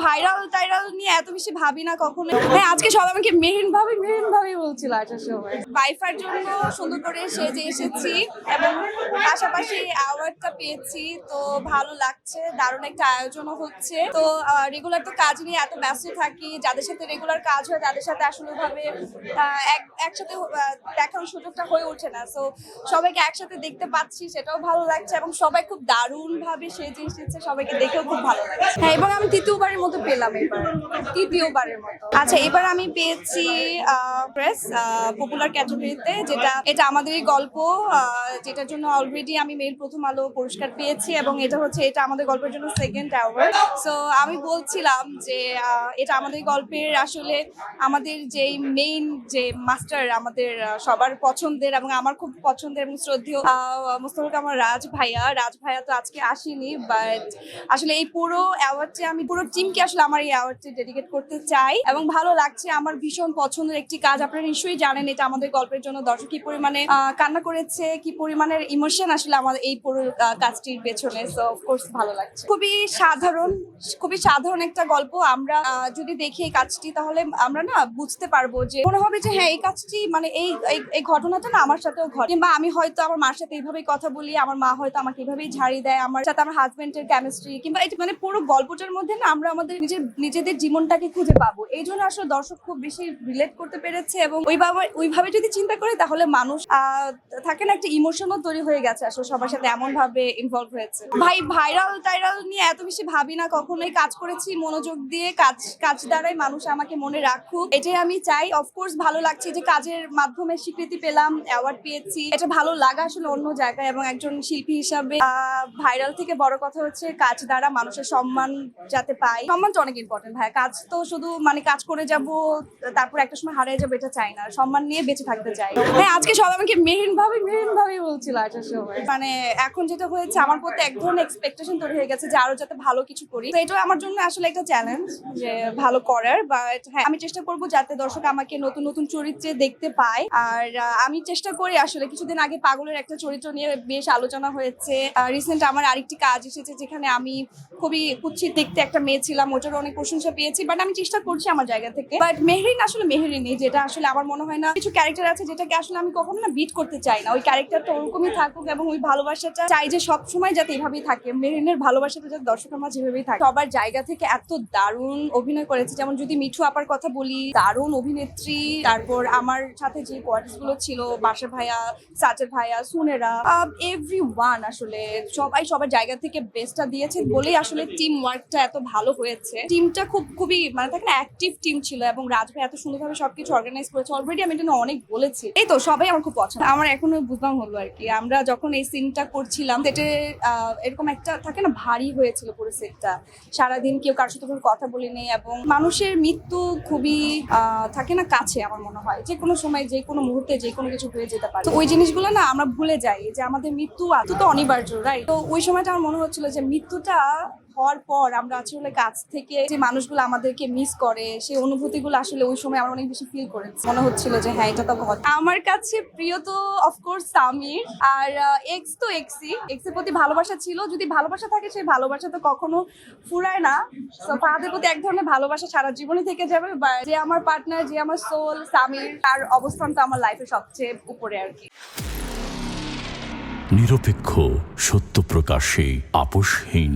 Viral টাইরাল নিয়ে এত বেশি ভাবি না কখনো। হ্যাঁ, আজকে সবাই আমাকে মেহেরিন ভাবি বলছিল আসার সময়। বাইফার জন্য সুন্দর করে সেজে এসেছি এবং পাশাপাশি অ্যাওয়ার্ডটা পেয়েছি, তো ভালো লাগছে। দারুণ একটা আয়োজনও হচ্ছে। তো রেগুলার তো কাজ নিয়ে এত ব্যস্ত থাকি, যাদের সাথে রেগুলার কাজ হয় তাদের সাথে আসলে ভাবে একসাথে দেখার সুযোগটা হয়ে ওঠে না। তো সবাইকে একসাথে দেখতে পাচ্ছি, সেটাও ভালো লাগছে এবং সবাই খুব দারুণ ভাবে সেজে এসেছে, সবাইকে দেখেও খুব ভালো লাগছে। হ্যাঁ, এবং আমি তৃতীয়বারের মতো পেলাম এবার, তৃতীয়বারের মতো। আচ্ছা, এবার আমি পেয়েছি প্রেস পপুলার ক্যাটাগরিতে, এটা আমাদেরই গল্প, যেটার জন্য অলরেডি আমি মেইল প্রথম আলো পুরস্কার পেয়েছি এবং এটা আমাদের গল্পের জন্য সেকেন্ড অ্যাওয়ার্ড। সো আমি বলছিলাম যে এটা আমাদের গল্পের আসলে আমাদের যেই মেইন যে মাস্টার, আমাদের সবার পছন্দের এবং আমার খুব পছন্দের এবং শ্রদ্ধেয় মোস্তফা কামাল রাজ ভাইয়া তো আজকে আসেনি, বাট আসলে এই পুরো অ্যাওয়ার্ডটি আমি পুরো টিমকে আসলে আমার এই অ্যাওয়ার্ডটি ডেডিকেট করতে চাই এবং ভালো লাগছে। আমার ভীষণ পছন্দের একটি কাজ, আপনারা নিশ্চয়ই জানেন এটা আমাদের গল্পের জন্য দর্শক কি পরিমাণে কান্না করেছে, কি পরিমাণের ইমোশন আসলে আমাদের এই পুরো কাজটির পেছনে। সো অফকোর্স ভালো লাগছে। খুবই সাধারণ একটা গল্প। আমরা যদি দেখি এই কাজটি তাহলে আমরা না বুঝতে পারবো যে মনে হবে যে হ্যাঁ, এই কাজটি মানে এই ঘটনাটা না আমার সাথেও ঘটে, কিংবা আমি হয়তো আমার মার সাথে এইভাবেই কথা বলি, আমার মা হয়তো আমাকে এইভাবেই ঝাড়ি দেয়, আমার সাথে আমার হাজবেন্ডের কেমিস্ট্রি, কিংবা এটা মানে পুরো গল্পটার মধ্যে না আমরা আমাদের নিজেদের জীবনটাকে খুঁজে পাবো। এই জন্য আসলে দর্শক খুব বেশি রিলেট করতে পেরেছে এবং ওইভাবে যদি চিন্তা করে তাহলে মানুষ থাকে না, একটা ইমোশনও তৈরি হয়ে গেছে আসলে সবার সাথে এমন ভাবে ইনভলভ হয়েছে। ভাইরাল টাইরাল নিয়ে এত বেশি ভাবি না কখনোই, কাজ করেছি মনোযোগ দিয়ে, কাজ দ্বারাই মানুষ আমাকে মনে রাখুক, এটাই আমি চাই। অফকোর্স ভালো লাগছে যে কাজের মাধ্যমে স্বীকৃতি পেলাম, অ্যাওয়ার্ড পেয়েছি, এটা ভালো লাগা আসলে অন্য জায়গায়। এবং একজন শিল্পী হিসাবে ভাইরাল থেকে বড় কথা হচ্ছে কাজ দ্বারা মানুষের সম্মান যাতে পাই। সম্মানটা অনেক ইম্পর্টেন্ট ভাই। কাজ তো শুধু মানে কাজ করে যাব তারপর একটা সময় হারিয়ে যাবো, এটা চাই না। সম্মান নিয়ে বেঁচে থাকতে চাই। হ্যাঁ, আজকে সবাই আমাকে মেহেরিন ভাবি বলছিল আসার সময়। মানে এখন যেটা হয়েছে, আমার প্রতি এক ধরনের এক্সপেকটেশন তৈরি হয়ে গেছে যে আরো যাতে ভালো কিছু করি। তো এটাও আমার জন্য আসলে একটা চ্যালেঞ্জ যে ভালো করার। বাট হ্যাঁ, আমি চেষ্টা করবো যাতে দর্শক আমাকে নতুন নতুন চরিত্রে দেখতে পায়। আর আমি চেষ্টা করি আসলে, কিছুদিন আগে পাগলের একটা চরিত্র নিয়ে বেশ আলোচনা হয়েছে। রিসেন্ট আমার আরেকটি কাজ এসেছে যেখানে আমি খুবই কুৎসিত দেখতে একটা মেয়ে ছিলাম, ওটারও অনেক প্রশংসা পেয়েছি। বাট আমি চেষ্টা করছি আমার জায়গা থেকে। বাট মেহেরিন আসলে মেহেরিনই, যেটা আসলে আমার মনে হয় না, কিছু ক্যারেক্টার আছে যেটাকে আসলে আমি কখনো না বিট করতে চাই না। ওই ক্যারেক্টারটা ওরকমই থাকুক এবং ওই ভালোবাসাটা চাই যে সবসময় যাতে এভাবেই থাকে। মেহেরিনের ভালোবাসাটা যাতে দর্শকের মাঝে এভাবেই থাকে। সবার জায়গা থেকে এত দারুণ অভিনয় করেছে। যেমন যদি মিঠু আপার কথা বলি, দারুণ অভিনেত্রী। তারপর আমার সাথে যে কোয়ার্টিস গুলো ছিল, বাসা ভাইয়া, সাজেদ ভাইয়া, সুনেরা, এভরিওয়ান আসলে সবার জায়গা থেকে বেস্টটা দিয়েছে বলেই আসলে টিম ওয়ার্কটা এত ভালো হয়েছে। টিমটা খুবই মানে থাকে না, অ্যাক্টিভ টিম ছিল এবং রাজ ভাই এত সুন্দরভাবে সবকিছু অর্গানাইজ করেছে। অলরেডি আমি এটা অনেক বলেছি। এই তো সবাই আমার খুব পছন্দ। আমার এখনো বুঝলাম হলো আর কি, আমরা যখন এই সিনটা করছিলাম সেটা এরকম একটা থাকে না, ভারী হয়েছিল পুরো সেটটা। সারাদিন কেউ কারোর সাথে কথা বলিনি এবং মানুষের মৃত্যু খুবই থাকে না কাছে। আমার মনে হয় যে কোনো সময়, যে কোনো মুহূর্তে যে কোনো কিছু হয়ে যেতে পারে। তো ওই জিনিসগুলো না আমরা ভুলে যাই যে আমাদের মৃত্যু তো অনিবার্য, রাইট? তো ওই সময়টা আমার মনে হচ্ছিল যে মৃত্যুটা হওয়ার পর আমরা আসলে কাছ থেকে যে মানুষগুলো আমাদেরকে মিস করে, সেই অনুভূতিগুলো আসলে ওই সময় আমরা অনেক বেশি ফিল করেছি। মনে হচ্ছিল যে হ্যাঁ, এটা তো ঘটে। আমার কাছে প্রিয় তো অফকোর্স সামির, আর এক্স তো এক্সের প্রতি ভালোবাসা ছিল। যদি ভালোবাসা থাকে, সেই ভালোবাসা তো কখনো ফুরায় না। তো ফাহাদের প্রতি এক ধরনের ভালোবাসা সারা জীবনই থেকে যাবে। যে আমার পার্টনার, যে আমার সোল, সামির, তার অবস্থান তো আমার লাইফে সবচেয়ে উপরে আর কি। নিরপেক্ষ, সত্য প্রকাশে আপোষহীন।